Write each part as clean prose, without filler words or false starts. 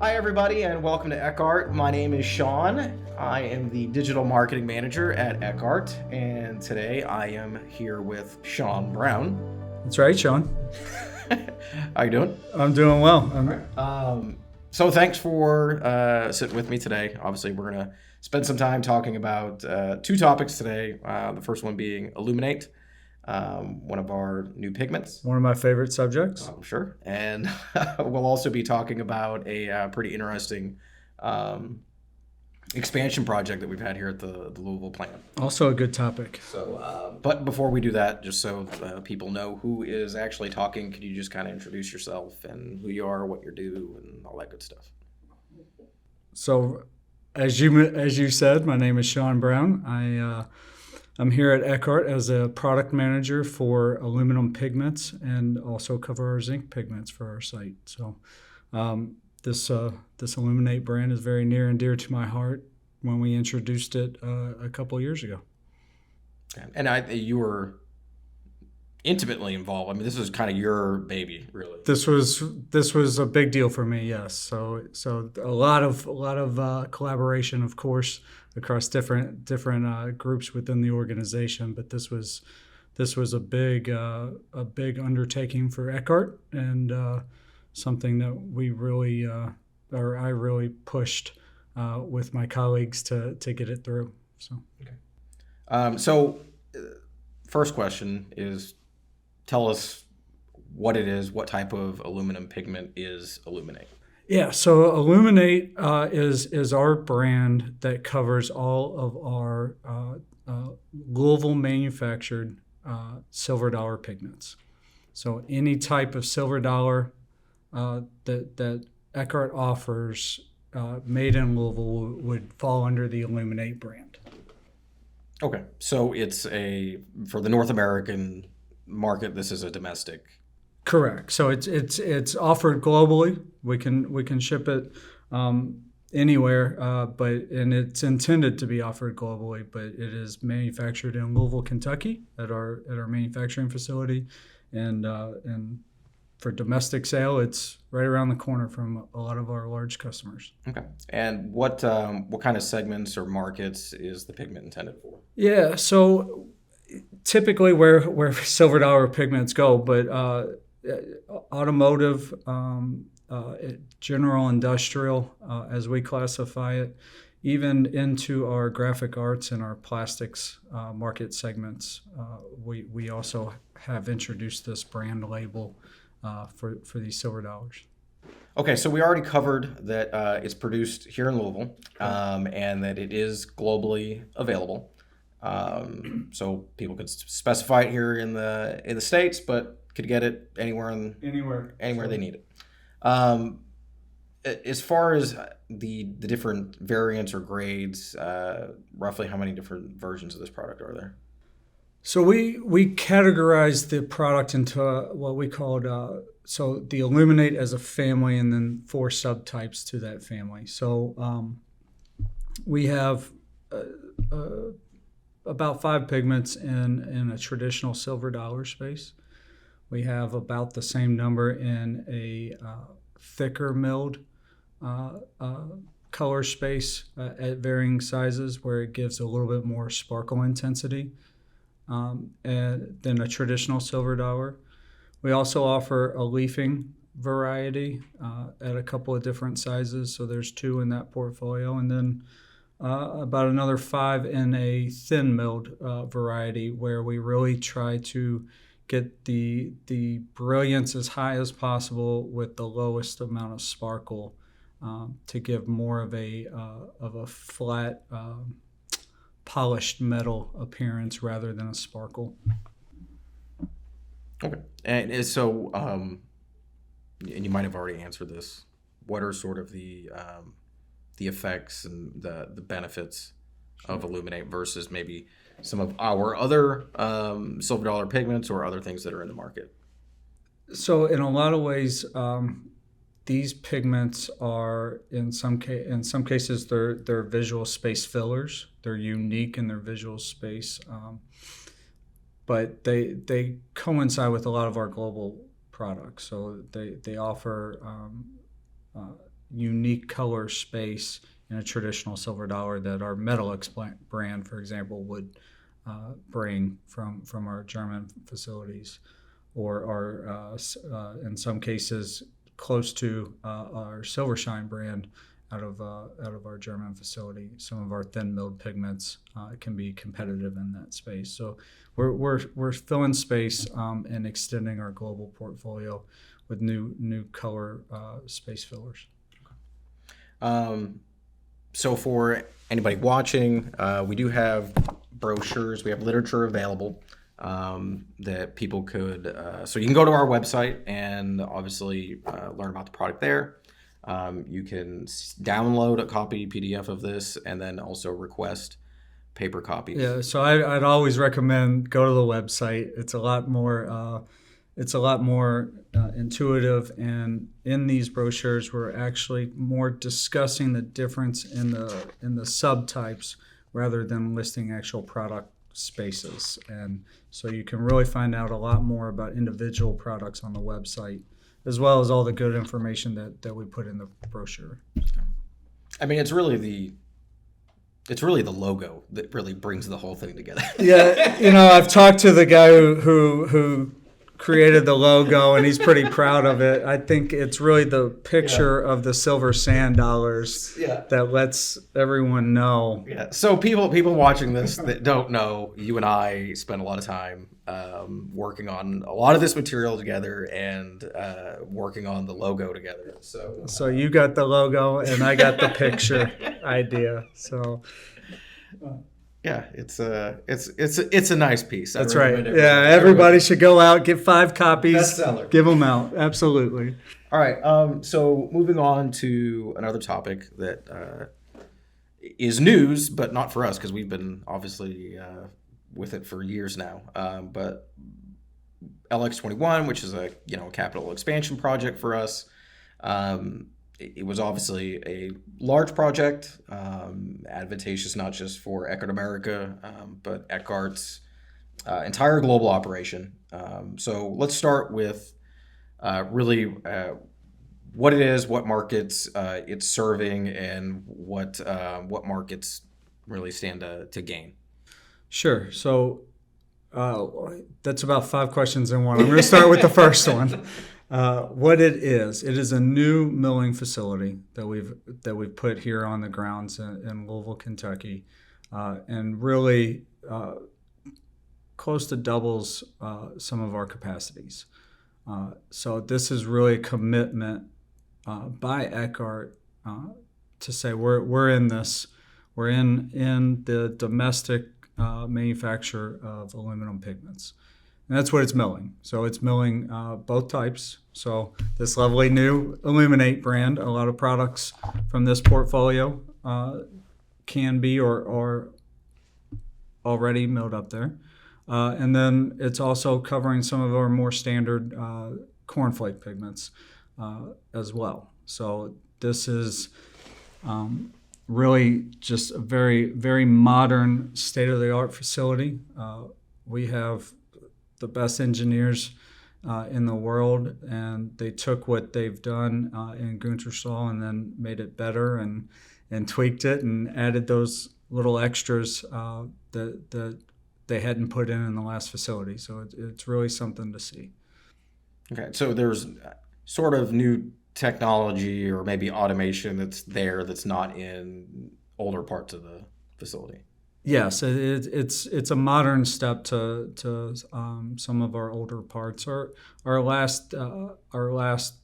Hi, everybody, and welcome to ECKART. My name is Sean. I am the digital marketing manager at ECKART, and today I am here with Sean Brown. That's right, Sean. How you doing? I'm doing well. So thanks for sitting with me today. Obviously, we're going to spend some time talking about two topics today. The first one being Alluminate, one of our new pigments. One of my favorite subjects. I'm sure. And we'll also be talking about a pretty interesting expansion project that we've had here at the Louisville plant. Also a good topic. So, but before we do that, just so people know who is actually talking, could you just kind of introduce yourself and who you are, what you do, and all that good stuff? So, as you said, my name is Sean Brown. I'm here at ECKART as a product manager for aluminum pigments and also cover our zinc pigments for our site. So this Alluminate brand is very near and dear to my heart when we introduced it a couple of years ago. And you were intimately involved. I mean, this was kind of your baby, really. This was a big deal for me. Yes. So a lot of collaboration, of course, across different groups within the organization. But this was a big undertaking for ECKART, and something that we really I really pushed with my colleagues to get it through. So okay. First question is, tell us what it is, what type of aluminum pigment is Alluminate? Yeah, so Alluminate is our brand that covers all of our Louisville manufactured Silverdollar pigments. So any type of Silverdollar that ECKART offers made in Louisville would fall under the Alluminate brand. Okay, so it's for the North American market, this is a domestic. Correct. So it's offered globally. We can ship it anywhere, and it's intended to be offered globally. But it is manufactured in Louisville, Kentucky, at our manufacturing facility, and for domestic sale, it's right around the corner from a lot of our large customers. Okay. And what kind of segments or markets is the pigment intended for? Yeah. So typically where Silverdollar pigments go, but automotive, general industrial, as we classify it, even into our graphic arts and our plastics market segments. We also have introduced this brand label for these Silverdollars. Okay, so we already covered that it's produced here in Louisville, and that it is globally available. So people could specify it here in the States, but could get it anywhere they need it. As far as the different variants or grades, roughly how many different versions of this product are there? So we categorize the product into what we called so the Alluminate as a family, and then 4 subtypes to that family. So we have about 5 pigments in a traditional Silverdollar space. We have about the same number in a thicker milled color space at varying sizes, where it gives a little bit more sparkle intensity than a traditional Silverdollar. We also offer a leafing variety at a couple of different sizes, so there's 2 in that portfolio, and then about another 5 in a thin milled variety, where we really try to get the brilliance as high as possible with the lowest amount of sparkle, to give more of a flat, polished metal appearance rather than a sparkle. Okay, and so, and you might have already answered this. What are sort of the effects and the benefits of Alluminate versus maybe some of our other Silverdollar pigments or other things that are in the market? So in a lot of ways, these pigments are in some cases they're visual space fillers. They're unique in their visual space, but they coincide with a lot of our global products. So they offer unique color space in a traditional Silverdollar that our Metalix brand, for example, would bring from our German facilities, or in some cases close to our Silvershine brand out of our German facility. Some of our thin milled pigments can be competitive in that space. So we're filling space and extending our global portfolio with new color space fillers. So for anybody watching, we do have brochures. We have literature available that people could. So you can go to our website and obviously learn about the product there. You can download a copy PDF of this and then also request paper copies. Yeah, so I'd always recommend go to the website. It's a lot more intuitive, and in these brochures we're actually more discussing the difference in the subtypes rather than listing actual product spaces. And so you can really find out a lot more about individual products on the website, as well as all the good information that we put in the brochure. I mean, it's really the logo that really brings the whole thing together. Yeah, I've talked to the guy who created the logo, and he's pretty proud of it. I think it's really the picture of the silver sand dollars that lets everyone know. Yeah. So people watching this that don't know, you and I spent a lot of time working on a lot of this material together and working on the logo together. So you got the logo and I got the picture idea. So. Yeah, it's a nice piece. That's right. Yeah, everybody should go out, get 5 copies, bestseller. Give them out. Absolutely. All right. So moving on to another topic that is news, but not for us because we've been obviously with it for years now. But LX21, which is a capital expansion project for us. It was obviously a large project, advantageous not just for ECKART America, but ECKART's entire global operation. So let's start with really what it is, what markets it's serving, and what markets really stand to gain. Sure. So that's about 5 questions in one. I'm going to start with the first one. What it is a new milling facility that we've put here on the grounds in Louisville, Kentucky, and really close to doubles some of our capacities. So this is really a commitment by ECKART to say we're in this. We're in the domestic manufacture of aluminum pigments. And that's what it's milling. So it's milling both types. So this lovely new Alluminate brand, a lot of products from this portfolio can be or already milled up there. And then it's also covering some of our more standard cornflake pigments as well. So this is really just a very, very modern, state-of-the-art facility. We have the best engineers in the world, and they took what they've done in Gunterstal and then made it better and tweaked it and added those little extras that they hadn't put in the last facility. So it's really something to see. Okay, so there's sort of new technology or maybe automation that's not in older parts of the facility. Yes, it's a modern step to some of our older parts. Our last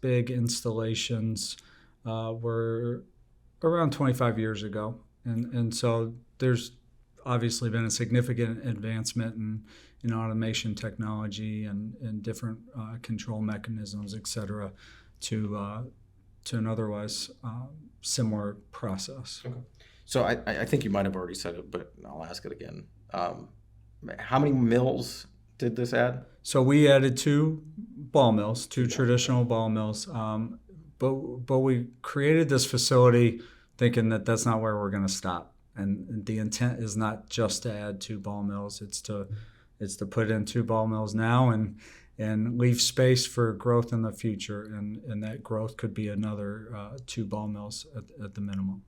big installations were around 25 years ago, and so there's obviously been a significant advancement in automation technology and different control mechanisms, et cetera, to an otherwise similar process. Okay. So I think you might have already said it, but I'll ask it again. How many mills did this add? So we added 2 ball mills, 2 traditional ball mills, but we created this facility thinking that that's not where we're going to stop. And the intent is not just to add 2 ball mills; it's to put in 2 ball mills now and leave space for growth in the future. And that growth could be another 2 ball mills at the minimum.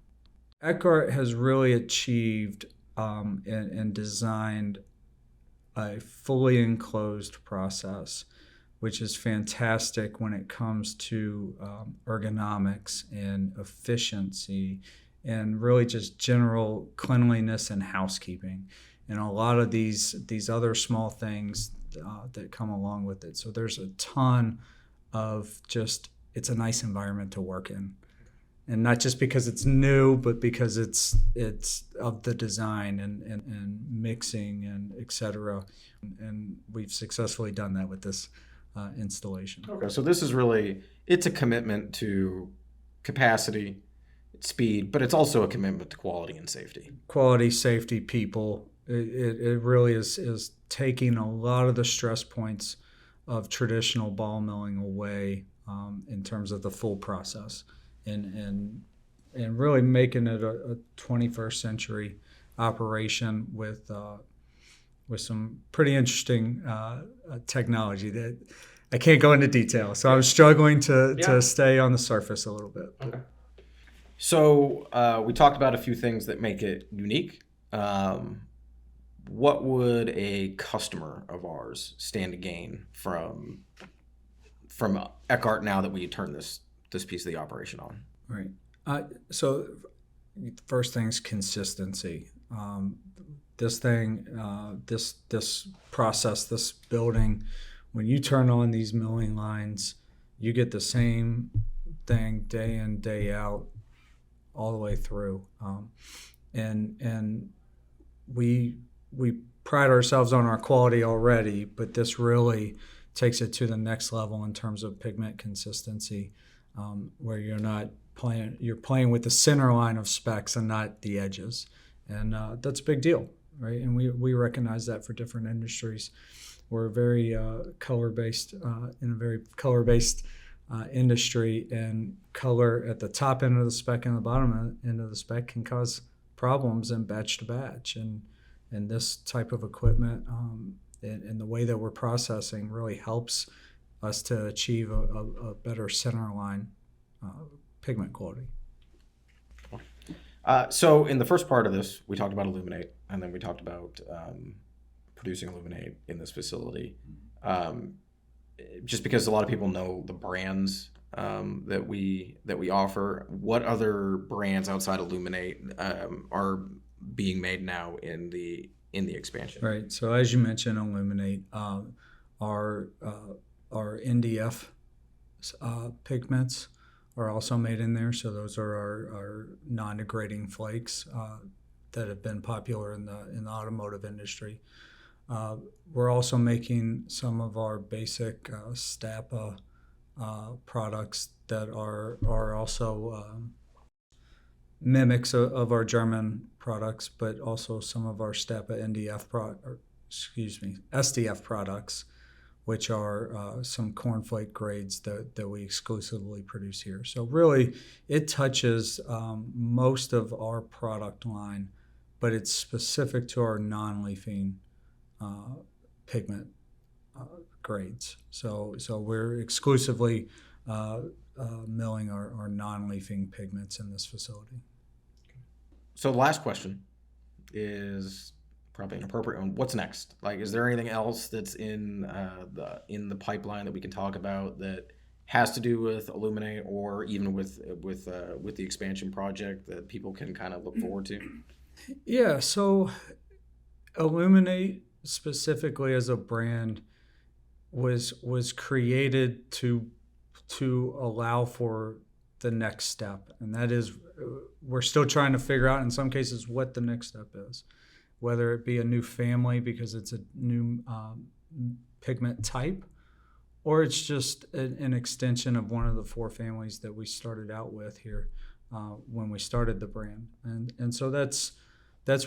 ECKART has really achieved and designed a fully enclosed process, which is fantastic when it comes to ergonomics and efficiency and really just general cleanliness and housekeeping, and a lot of these other small things that come along with it. So there's a ton of just, it's a nice environment to work in. And not just because it's new, but because it's of the design and mixing and et cetera. And we've successfully done that with this installation. Okay, so this is really, it's a commitment to capacity, speed, but it's also a commitment to quality and safety. Quality, safety, people. It really is taking a lot of the stress points of traditional ball milling away in terms of the full process. And really making it a 21st century operation with some pretty interesting technology that I can't go into detail. So I'm struggling to stay on the surface a little bit. Okay. So we talked about a few things that make it unique. What would a customer of ours stand to gain from ECKART now that we turn this piece of the operation on? Right. So first thing is consistency. This process, this building, when you turn on these milling lines, you get the same thing day in, day out, all the way through. And we pride ourselves on our quality already, but this really takes it to the next level in terms of pigment consistency, where you're playing with the center line of specs and not the edges. And that's a big deal, right? And we recognize that for different industries. We're very color-based, in a very color-based industry, and color at the top end of the spec and the bottom end of the spec can cause problems in batch to batch. And this type of equipment and the way that we're processing really helps us to achieve a better center line pigment quality. So in the first part of this, we talked about Alluminate, and then we talked about producing Alluminate in this facility. Just because a lot of people know the brands that we offer, what other brands outside Alluminate are being made now in the expansion? Right. So as you mentioned, Alluminate, our NDF pigments are also made in there. So those are our non-degrading flakes that have been popular in the automotive industry. We're also making some of our basic Stapa products that are also mimics of our German products, but also some of our Stapa SDF products, which are some cornflake grades that we exclusively produce here. So really, it touches most of our product line, but it's specific to our non-leafing pigment grades. So we're exclusively milling our non-leafing pigments in this facility. So the last question is probably an appropriate one. What's next? Like, is there anything else that's in the pipeline that we can talk about that has to do with Alluminate, or even with the expansion project that people can kind of look forward to? Yeah. So Alluminate specifically as a brand was created to allow for the next step, and that is we're still trying to figure out in some cases what the next step is, whether it be a new family because it's a new pigment type, or it's just an extension of one of the 4 families that we started out with here when we started the brand. And so that's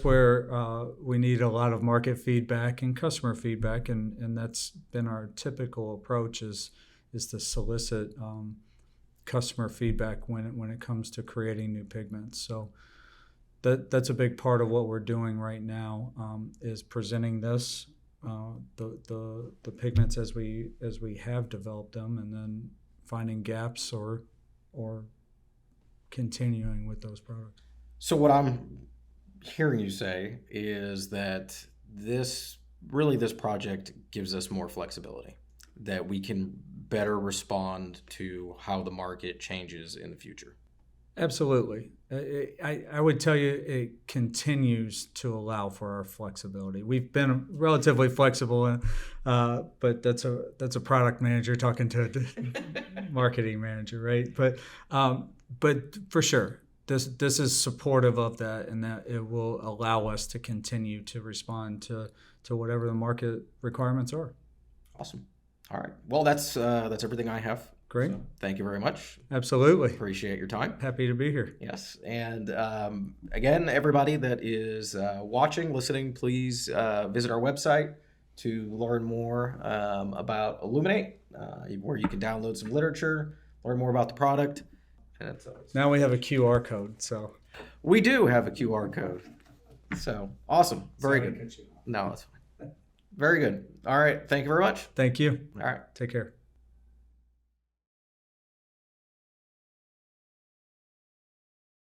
where we need a lot of market feedback and customer feedback, and that's been our typical approach is to solicit customer feedback when it comes to creating new pigments. So that's a big part of what we're doing right now, is presenting this the pigments as we have developed them, and then finding gaps or continuing with those products. So what I'm hearing you say is that this project gives us more flexibility, that we can better respond to how the market changes in the future. Absolutely. I would tell you it continues to allow for our flexibility. We've been relatively flexible, but that's a product manager talking to a marketing manager, right? But for sure, this is supportive of that, and that it will allow us to continue to respond to whatever the market requirements are. Awesome. All right. Well, that's everything I have. Great. So thank you very much. Absolutely. Appreciate your time. Happy to be here. Yes. And again, everybody that is watching, listening, please visit our website to learn more about Alluminate, where you can download some literature, learn more about the product. And now we have a QR code. So we do have a QR code. So awesome. Very good. No, that's fine. Very good. All right. Thank you very much. Thank you. All right. Take care.